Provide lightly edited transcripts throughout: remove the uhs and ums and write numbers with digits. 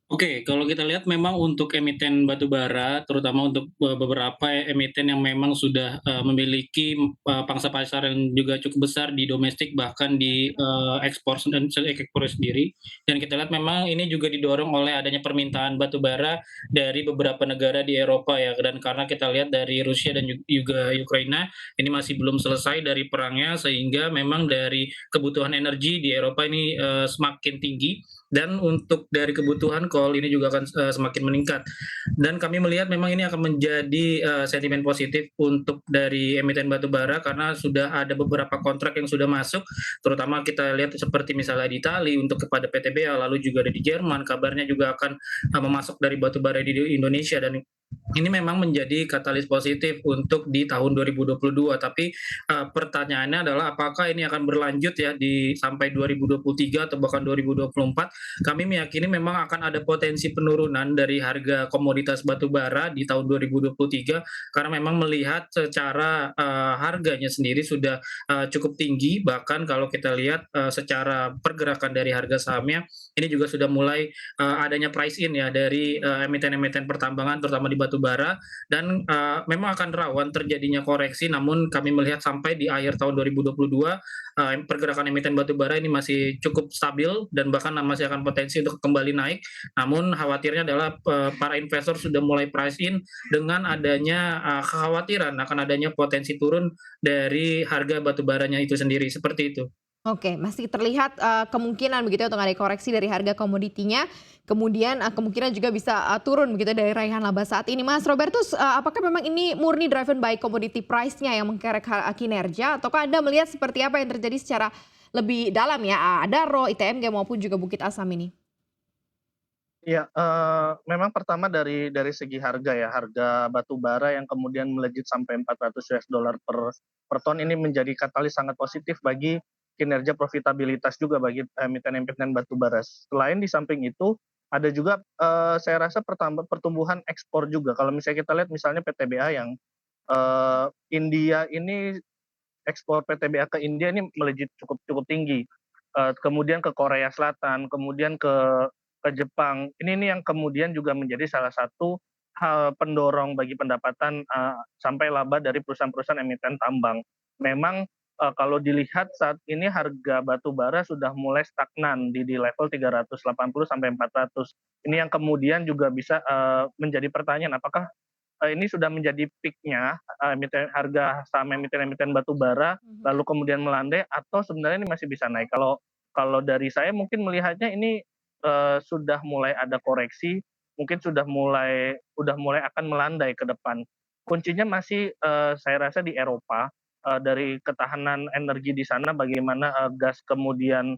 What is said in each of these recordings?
Oke, kalau kita lihat memang untuk emiten batu bara, terutama untuk beberapa emiten yang memang sudah, memiliki, pangsa pasar yang juga cukup besar di domestik bahkan di, ekspor dan ekspor sendiri. Dan kita lihat memang ini juga didorong oleh adanya permintaan batu bara dari beberapa negara di Eropa ya, dan karena kita lihat dari Rusia dan juga Ukraina, ini masih belum selesai dari perangnya, sehingga memang dari kebutuhan energi di Eropa ini, semakin tinggi dan untuk dari kebutuhan coal ini juga akan, semakin meningkat. Dan kami melihat memang ini akan menjadi, sentimen positif untuk dari emiten batu bara karena sudah ada beberapa kontrak yang sudah masuk, terutama kita lihat seperti misalnya di Itali untuk kepada PTBA, lalu juga ada di Jerman, kabarnya juga akan, memasok dari batu bara di Indonesia dan ini memang menjadi katalis positif untuk di tahun 2022, tapi, pertanyaannya adalah apakah ini akan berlanjut ya di sampai 2023 atau bahkan 2024. Kami meyakini memang akan ada potensi penurunan dari harga komoditas batu bara di tahun 2023 karena memang melihat secara, harganya sendiri sudah, cukup tinggi, bahkan kalau kita lihat, secara pergerakan dari harga sahamnya, ini juga sudah mulai, adanya price in ya dari, emiten-emiten pertambangan terutama di batu bara dan, memang akan rawan terjadinya koreksi, namun kami melihat sampai di akhir tahun 2022, pergerakan emiten batu bara ini masih cukup stabil dan bahkan masih akan potensi untuk kembali naik. Namun khawatirnya adalah, para investor sudah mulai price in dengan adanya, kekhawatiran akan adanya potensi turun dari harga batu baranya itu sendiri, seperti itu. Oke, masih terlihat, kemungkinan begitu ya untuk ada koreksi dari harga komoditinya, kemudian, kemungkinan juga bisa, turun begitu dari raihan laba saat ini. Mas Robertus, apakah memang ini murni driven by commodity price-nya yang mengkerek kinerja ataukah Anda melihat seperti apa yang terjadi secara lebih dalam ya, Adaro, ITMG maupun juga Bukit Asam ini? Iya, memang pertama dari segi harga ya, harga batu bara yang kemudian melejit sampai $400 per ton ini menjadi katalis sangat positif bagi kinerja profitabilitas juga bagi emiten-emiten batu bara. Selain di samping itu, ada juga, saya rasa pertumbuhan ekspor juga. Kalau misalnya kita lihat misalnya PTBA yang, India ini ekspor PTBA ke India ini melejit cukup cukup tinggi, kemudian ke Korea Selatan, kemudian ke Jepang. Ini yang kemudian juga menjadi salah satu hal pendorong bagi pendapatan, sampai laba dari perusahaan-perusahaan emiten tambang. Memang, kalau dilihat saat ini harga batu bara sudah mulai stagnan di level 380 sampai 400. Ini yang kemudian juga bisa, menjadi pertanyaan apakah, ini sudah menjadi peak-nya, harga saham emiten-emiten batu bara, Mhm. lalu kemudian melandai atau sebenarnya ini masih bisa naik? Kalau kalau dari saya mungkin melihatnya ini, sudah mulai ada koreksi, mungkin sudah mulai akan melandai ke depan. Kuncinya masih, saya rasa di Eropa, dari ketahanan energi di sana bagaimana, gas kemudian,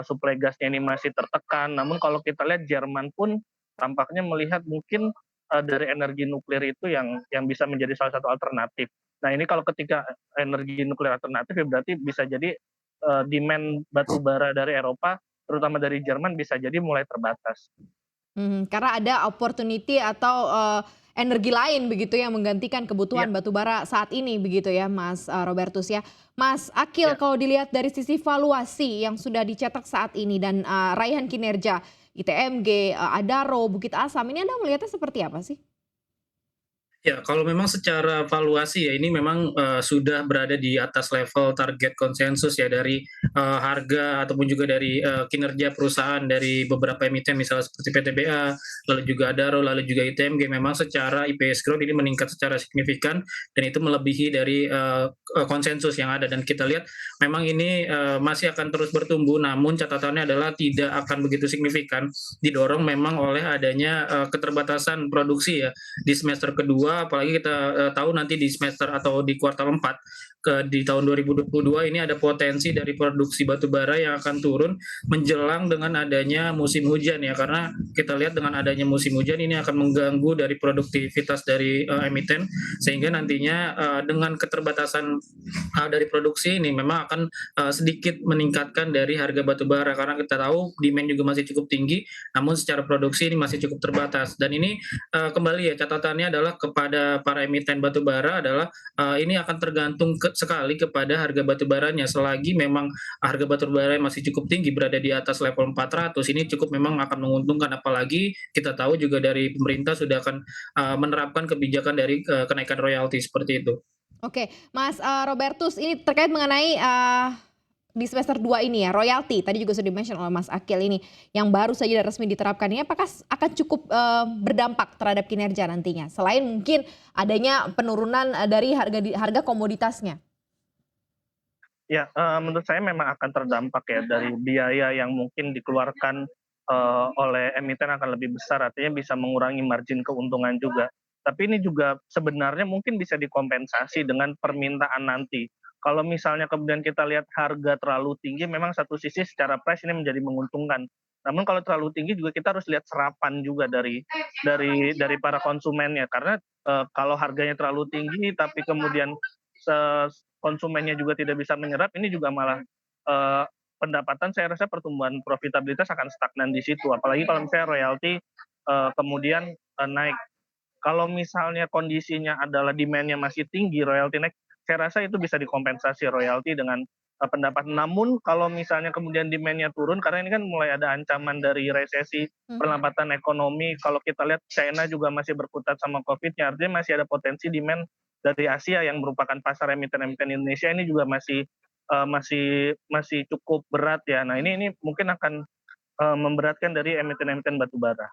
suplai gasnya ini masih tertekan. Namun kalau kita lihat Jerman pun tampaknya melihat mungkin, dari energi nuklir itu yang bisa menjadi salah satu alternatif. Nah ini kalau ketika energi nuklir alternatif ya berarti bisa jadi, demand batu bara dari Eropa, terutama dari Jerman bisa jadi mulai terbatas. Karena ada opportunity atau, energi lain begitu yang menggantikan kebutuhan Iya, batu bara saat ini begitu ya Mas, Robertus ya. Mas Akil iya. kalau dilihat dari sisi valuasi yang sudah dicetak saat ini dan, raihan kinerja ITMG, Adaro, Bukit Asam ini Anda melihatnya seperti apa sih? Ya, kalau memang secara valuasi ya ini memang, sudah berada di atas level target konsensus ya dari, harga ataupun juga dari, kinerja perusahaan dari beberapa emiten misalnya seperti PTBA, lalu juga Adaro, lalu juga ITMG memang secara EPS growth ini meningkat secara signifikan dan itu melebihi dari, konsensus yang ada dan kita lihat memang ini, masih akan terus bertumbuh namun catatannya adalah tidak akan begitu signifikan, didorong memang oleh adanya, keterbatasan produksi ya di semester kedua apalagi kita tahu nanti di semester atau di kuartal 4 di tahun 2022 ini ada potensi dari produksi batu bara yang akan turun menjelang dengan adanya musim hujan ya karena kita lihat dengan adanya musim hujan ini akan mengganggu dari produktivitas dari emiten sehingga nantinya dengan keterbatasan dari produksi ini memang akan sedikit meningkatkan dari harga batu bara karena kita tahu demand juga masih cukup tinggi namun secara produksi ini masih cukup terbatas dan ini kembali ya catatannya adalah kepada para emiten batu bara adalah ini akan tergantung sekali kepada harga batubaranya. Selagi memang harga batubara masih cukup tinggi, berada di atas level 400, ini cukup memang akan menguntungkan. Apalagi kita tahu juga dari pemerintah sudah akan menerapkan kebijakan dari kenaikan royalti seperti itu. Oke, Mas, Robertus ini terkait mengenai, di semester 2 ini ya, royalti tadi juga sudah di-mention oleh Mas Akil ini, yang baru saja dan resmi diterapkan ini apakah akan cukup, berdampak terhadap kinerja nantinya? Selain mungkin adanya penurunan, dari harga komoditasnya? Ya, menurut saya memang akan terdampak ya dari biaya yang mungkin dikeluarkan, oleh emiten akan lebih besar, artinya bisa mengurangi margin keuntungan juga. Tapi ini juga sebenarnya mungkin bisa dikompensasi dengan permintaan nanti. Kalau misalnya kemudian kita lihat harga terlalu tinggi, memang satu sisi secara price ini menjadi menguntungkan. Namun kalau terlalu tinggi juga kita harus lihat serapan juga dari para konsumennya. Karena, kalau harganya terlalu tinggi tapi kemudian se konsumennya juga tidak bisa menyerap, ini juga malah, pendapatan saya rasa pertumbuhan profitabilitas akan stagnan di situ. Apalagi kalau misalnya royalti, kemudian, naik. Kalau misalnya kondisinya adalah demand-nya masih tinggi, royalti naik, saya rasa itu bisa dikompensasi royalti dengan, pendapatan. Namun kalau misalnya kemudian demand-nya turun, karena ini kan mulai ada ancaman dari resesi, Mhm. perlambatan ekonomi, kalau kita lihat China juga masih berkutat sama Covid-nya, artinya masih ada potensi demand dari Asia yang merupakan pasar emiten-emiten Indonesia ini juga masih cukup berat ya. Nah ini mungkin akan, memberatkan dari emiten-emiten batubara.